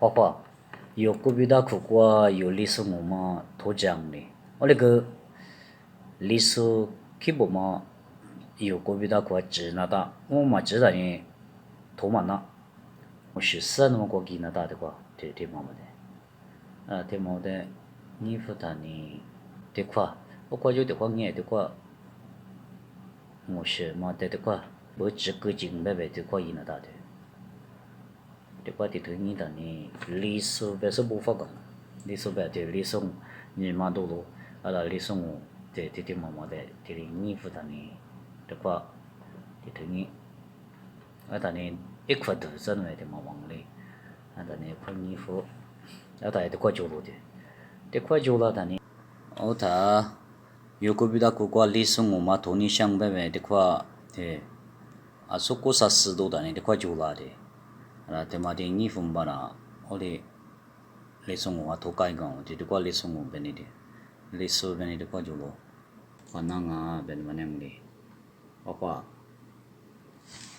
花花，有古比达苦瓜有历史我嘛头讲的，我那个历史基本嘛有古比达苦知那哒，我嘛知道呢，头嘛那，我是啥那么过给那哒的瓜，这嘛么的，这么的，你说他呢，这块，我感觉这块眼这块，我是嘛这块，我只个经白白这块伊那哒的。这块地头你的呢，历史不是不发讲，历史白的历史你嘛多多，历史我这么么的，这里你负责呢，这块地头你，呢一块土子那的嘛往里，呢一块衣服，这块旧了的，这块旧了呢，有个比他古怪历史我嘛同你想白白这块，说过啥事都的呢，这块旧了的。这嘛的衣服嘛啦，我的历史我头改讲，这块历史我本地的，历史本地的块就咯，可能啊，本嘛那样的，好吧。